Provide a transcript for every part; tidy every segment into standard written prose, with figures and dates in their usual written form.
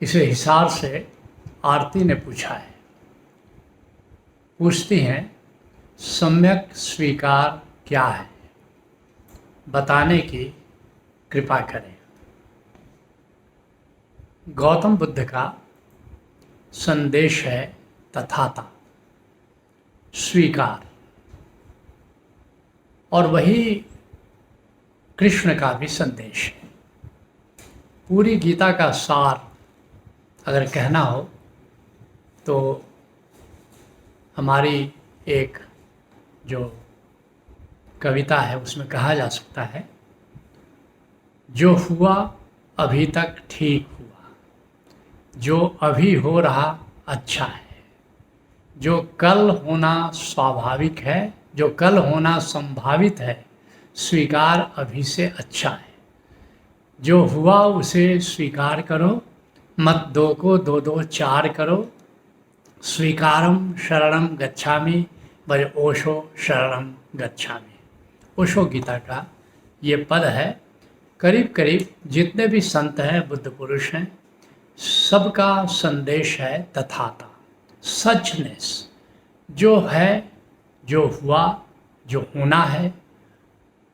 इसे हिसार से आरती ने पूछा है। पूछती हैं, सम्यक स्वीकार क्या है, बताने की कृपा करें। गौतम बुद्ध का संदेश है तथाता, स्वीकार, और वही कृष्ण का भी संदेश है। पूरी गीता का सार अगर कहना हो तो हमारी एक जो कविता है उसमें कहा जा सकता है, जो हुआ अभी तक ठीक हुआ, जो अभी हो रहा अच्छा है, जो कल होना स्वाभाविक है, जो कल होना संभावित है, स्वीकार अभी से अच्छा है। जो हुआ उसे स्वीकार करो, मत दो को दो दो चार करो। स्वीकारम शरणम गच्छामि, भज ओशो शरणम गच्छामि। ओशो गीता का ये पद है। करीब करीब जितने भी संत हैं, बुद्ध पुरुष हैं, सबका संदेश है तथाता, सचनेस। जो है, जो हुआ, जो होना है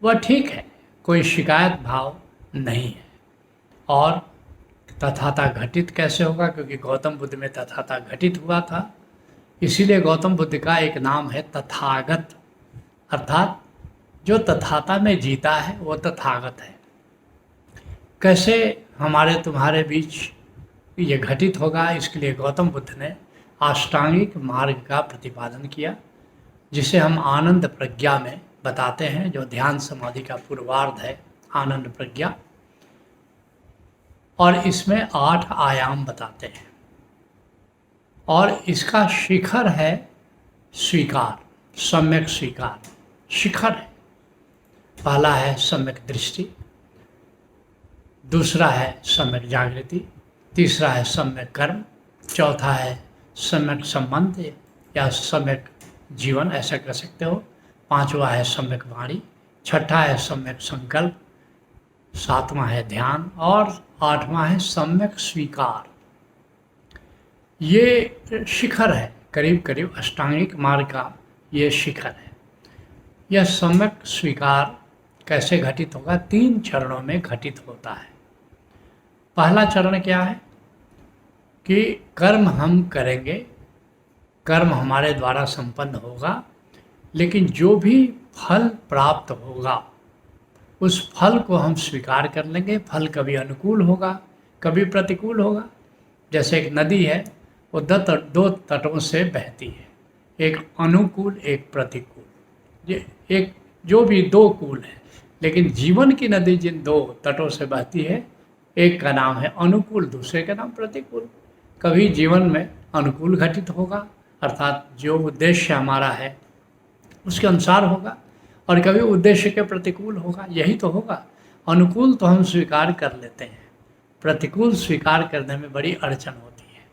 वह ठीक है, कोई शिकायत भाव नहीं है। और तथाता घटित कैसे होगा, क्योंकि गौतम बुद्ध में तथाता घटित हुआ था, इसीलिए गौतम बुद्ध का एक नाम है तथागत, अर्थात जो तथाता में जीता है वो तथागत है। कैसे हमारे तुम्हारे बीच ये घटित होगा, इसके लिए गौतम बुद्ध ने अष्टांगिक मार्ग का प्रतिपादन किया, जिसे हम आनंद प्रज्ञा में बताते हैं, जो ध्यान समाधि का पूर्वार्ध है, आनंद प्रज्ञा। और इसमें 8 आयाम बताते हैं, और इसका शिखर है स्वीकार, सम्यक स्वीकार शिखर है। पहला है सम्यक दृष्टि, दूसरा है सम्यक जागृति, तीसरा है सम्यक कर्म, चौथा है सम्यक संबंध या सम्यक जीवन, ऐसा कह सकते हो, पांचवा है सम्यक वाणी, छठा है सम्यक संकल्प, सातवां है ध्यान, और आठवां है सम्यक स्वीकार। ये शिखर है, करीब करीब अष्टांगिक मार्ग का ये शिखर है। यह सम्यक स्वीकार कैसे घटित होगा? 3 चरणों में घटित होता है। पहला चरण क्या है कि कर्म हम करेंगे, कर्म हमारे द्वारा संपन्न होगा, लेकिन जो भी फल प्राप्त होगा उस फल को हम स्वीकार कर लेंगे। फल कभी अनुकूल होगा, कभी प्रतिकूल होगा। जैसे एक नदी है, वो 2 तटों से बहती है, एक अनुकूल एक प्रतिकूल। ये एक जो भी 2 कूल है, लेकिन जीवन की नदी जिन 2 तटों से बहती है, एक का नाम है अनुकूल, दूसरे का नाम प्रतिकूल। कभी जीवन में अनुकूल घटित होगा, अर्थात जो उद्देश्य हमारा है उसके अनुसार होगा, और कभी उद्देश्य के प्रतिकूल होगा। यही तो होगा। अनुकूल तो हम स्वीकार कर लेते हैं, प्रतिकूल स्वीकार करने में बड़ी अड़चन होती है।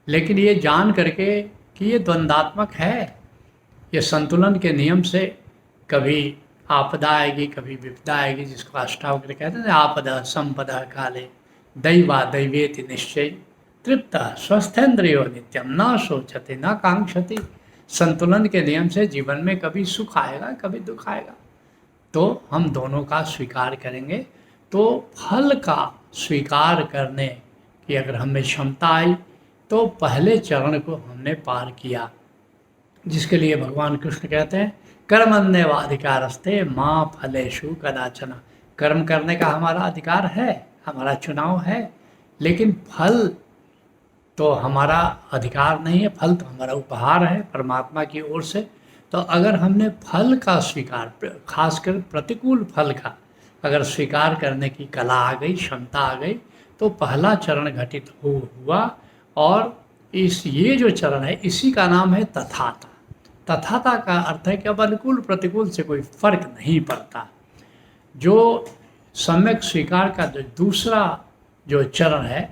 लेकिन ये जान करके कि ये द्वंद्वात्मक है, ये संतुलन के नियम से कभी आपदा आएगी, कभी विपदा आएगी, जिसको अष्टावक्र कहते हैं, आपदा संपदा काले दैवा दैवेति निश्चय तृप्त स्वस्थेन्द्रियो नित्यम न सोचते न कांक्षति। संतुलन के नियम से जीवन में कभी सुख आएगा, कभी दुख आएगा, तो हम दोनों का स्वीकार करेंगे। तो फल का स्वीकार करने की अगर हमें क्षमता आई तो पहले चरण को हमने पार किया, जिसके लिए भगवान कृष्ण कहते हैं, कर्मण्येवाधिकारस्ते मां फलेषु कदाचन। कर्म करने का हमारा अधिकार है, हमारा चुनाव है, लेकिन फल तो हमारा अधिकार नहीं है, फल तो हमारा उपहार है परमात्मा की ओर से। तो अगर हमने फल का स्वीकार, खासकर प्रतिकूल फल का अगर स्वीकार करने की कला आ गई, क्षमता आ गई, तो पहला चरण घटित हुआ। और ये जो चरण है, इसी का नाम है तथाता। तथाता का अर्थ है कि अब अनुकूल प्रतिकूल से कोई फर्क नहीं पड़ता। जो सम्यक स्वीकार का जो दूसरा जो चरण है,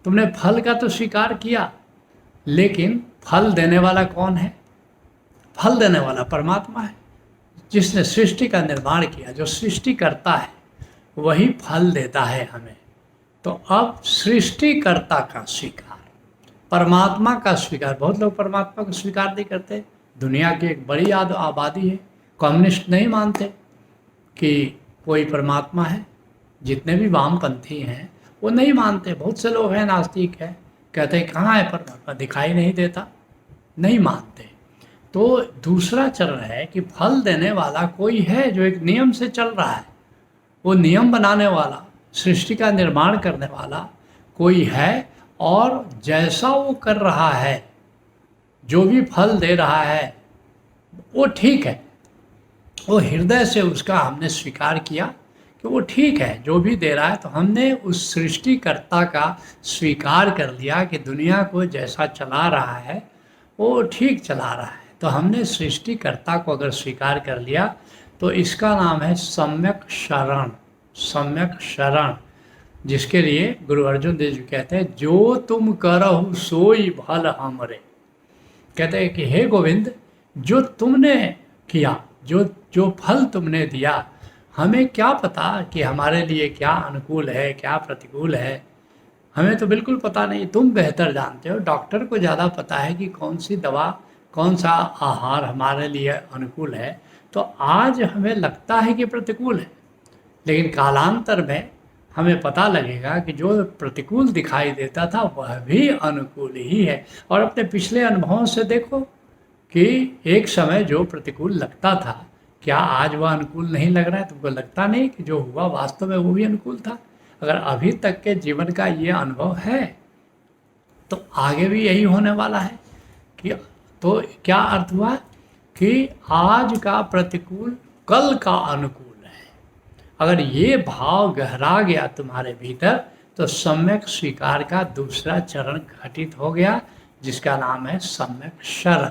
तुमने फल का तो स्वीकार किया, लेकिन फल देने वाला कौन है? फल देने वाला परमात्मा है, जिसने सृष्टि का निर्माण किया। जो सृष्टि करता है वही फल देता है हमें। तो अब सृष्टिकर्ता का स्वीकार, परमात्मा का स्वीकार। बहुत लोग परमात्मा को स्वीकार नहीं करते। दुनिया की एक बड़ी आबादी है, कम्युनिस्ट नहीं मानते कि कोई परमात्मा है। जितने भी वामपंथी हैं वो नहीं मानते। बहुत से लोग हैं नास्तिक हैं, कहते हैं कहाँ है परमात्मा, दिखाई नहीं देता, नहीं मानते। तो दूसरा चरण है कि फल देने वाला कोई है जो एक नियम से चल रहा है, वो नियम बनाने वाला, सृष्टि का निर्माण करने वाला कोई है, और जैसा वो कर रहा है, जो भी फल दे रहा है वो ठीक है। वो हृदय से उसका हमने स्वीकार किया कि वो ठीक है जो भी दे रहा है। तो हमने उस सृष्टिकर्ता का स्वीकार कर लिया कि दुनिया को जैसा चला रहा है वो ठीक चला रहा है। तो हमने सृष्टिकर्ता को अगर स्वीकार कर लिया तो इसका नाम है सम्यक शरण। सम्यक शरण, जिसके लिए गुरु अर्जुन देव जी कहते हैं, जो तुम करहु सोई भल हमरे। कहते हैं कि हे गोविंद, जो तुमने किया, जो जो फल तुमने दिया, हमें क्या पता कि हमारे लिए क्या अनुकूल है क्या प्रतिकूल है। हमें तो बिल्कुल पता नहीं, तुम बेहतर जानते हो। डॉक्टर को ज़्यादा पता है कि कौन सी दवा, कौन सा आहार हमारे लिए अनुकूल है। तो आज हमें लगता है कि प्रतिकूल है, लेकिन कालांतर में हमें पता लगेगा कि जो प्रतिकूल दिखाई देता था वह भी अनुकूल ही है। और अपने पिछले अनुभवों से देखो कि एक समय जो प्रतिकूल लगता था, क्या आज वह अनुकूल नहीं लग रहा है? तुमको लगता नहीं कि जो हुआ वास्तव में वो भी अनुकूल था? अगर अभी तक के जीवन का ये अनुभव है तो आगे भी यही होने वाला है कि, तो क्या अर्थ हुआ कि आज का प्रतिकूल कल का अनुकूल है। अगर ये भाव गहरा गया तुम्हारे भीतर तो सम्यक स्वीकार का दूसरा चरण घटित हो गया, जिसका नाम है सम्यक शरण।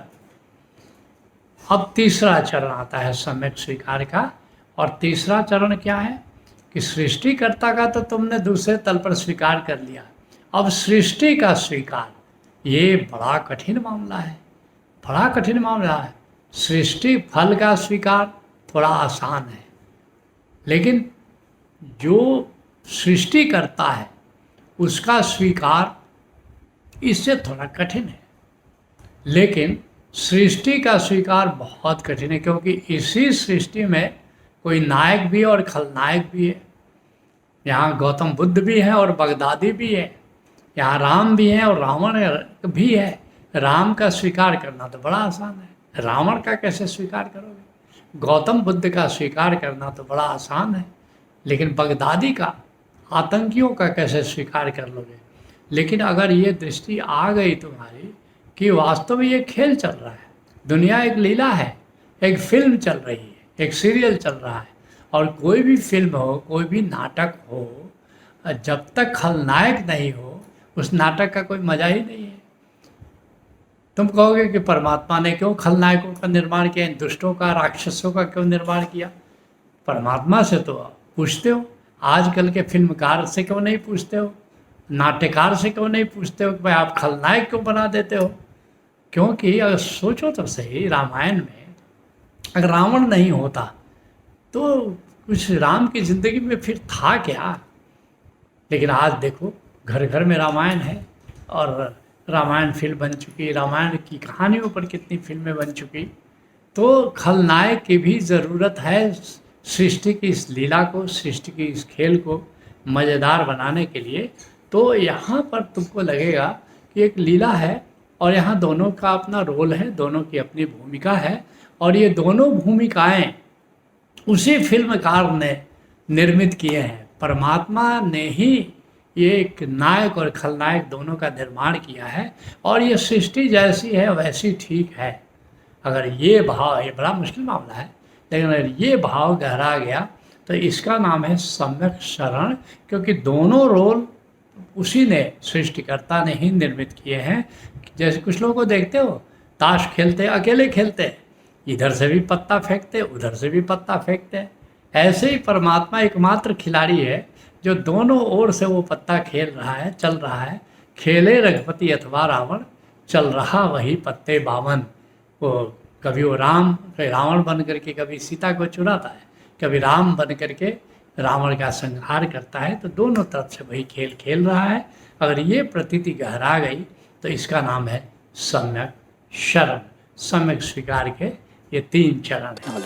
अब तीसरा चरण आता है सम्यक स्वीकार का। और तीसरा चरण क्या है कि सृष्टिकर्ता का तो तुमने दूसरे तल पर स्वीकार कर लिया, अब सृष्टि का स्वीकार, ये बड़ा कठिन मामला है, बड़ा कठिन मामला है। सृष्टि फल का स्वीकार थोड़ा आसान है, लेकिन जो सृष्टि करता है उसका स्वीकार इससे थोड़ा कठिन है। लेकिन सृष्टि का स्वीकार बहुत कठिन है, क्योंकि इसी सृष्टि में कोई नायक भी है और खलनायक भी है। यहाँ गौतम बुद्ध भी है और बगदादी भी है, यहाँ राम भी है और रावण भी है। राम का स्वीकार करना तो बड़ा आसान है, रावण का कैसे स्वीकार करोगे? गौतम बुद्ध का स्वीकार करना तो बड़ा आसान है, लेकिन बगदादी का, आतंकियों का कैसे स्वीकार कर लोगे? लेकिन अगर ये दृष्टि आ गई तुम्हारी कि वास्तव में ये खेल चल रहा है, दुनिया एक लीला है, एक फिल्म चल रही है, एक सीरियल चल रहा है, और कोई भी फिल्म हो, कोई भी नाटक हो, जब तक खलनायक नहीं हो उस नाटक का कोई मजा ही नहीं है। तुम कहोगे कि परमात्मा ने क्यों खलनायकों का निर्माण किया, इन दुष्टों का, राक्षसों का क्यों निर्माण किया? परमात्मा से तो पूछते हो, आजकल के फिल्मकार से क्यों नहीं पूछते हो, नाट्यकार से क्यों नहीं पूछते हो कि भाई आप खलनायक क्यों बना देते हो? क्योंकि अगर सोचो तो सही, रामायण में अगर रावण नहीं होता तो कुछ राम की ज़िंदगी में फिर था क्या? लेकिन आज देखो घर घर में रामायण है, और रामायण फिल्म बन चुकी, रामायण की कहानियों पर कितनी फिल्में बन चुकी। तो खलनायक की भी ज़रूरत है सृष्टि की इस लीला को, सृष्टि की इस खेल को मज़ेदार बनाने के लिए। तो यहाँ पर तुमको लगेगा कि एक लीला है और यहाँ दोनों का अपना रोल है, दोनों की अपनी भूमिका है, और ये दोनों भूमिकाएं उसी फिल्मकार ने निर्मित किए हैं। परमात्मा ने ही ये एक नायक और खलनायक दोनों का निर्माण किया है, और ये सृष्टि जैसी है वैसी ठीक है। अगर ये भाव, ये बड़ा मुश्किल मामला है, लेकिन अगर ये भाव गहरा गया तो इसका नाम है सम्यक शरण, क्योंकि दोनों रोल उसी ने, सृष्टिकर्ता ने ही निर्मित किए हैं। जैसे कुछ लोगों को देखते हो, ताश खेलते अकेले खेलते, इधर से भी पत्ता फेंकते उधर से भी पत्ता फेंकते। ऐसे ही परमात्मा एकमात्र खिलाड़ी है जो दोनों ओर से वो पत्ता खेल रहा है, चल रहा है। खेले रघुपति अथवा रावण, चल रहा वही पत्ते बावन। वो कभी वो रावण बन करके कभी सीता को चुराता है, कभी राम बन करके रावण का संहार करता है, तो दोनों तरफ से वही खेल खेल रहा है। अगर ये प्रतीति गहरा गई तो इसका नाम है सम्यक शरण। सम्यक स्वीकार के ये 3 चरण हैं।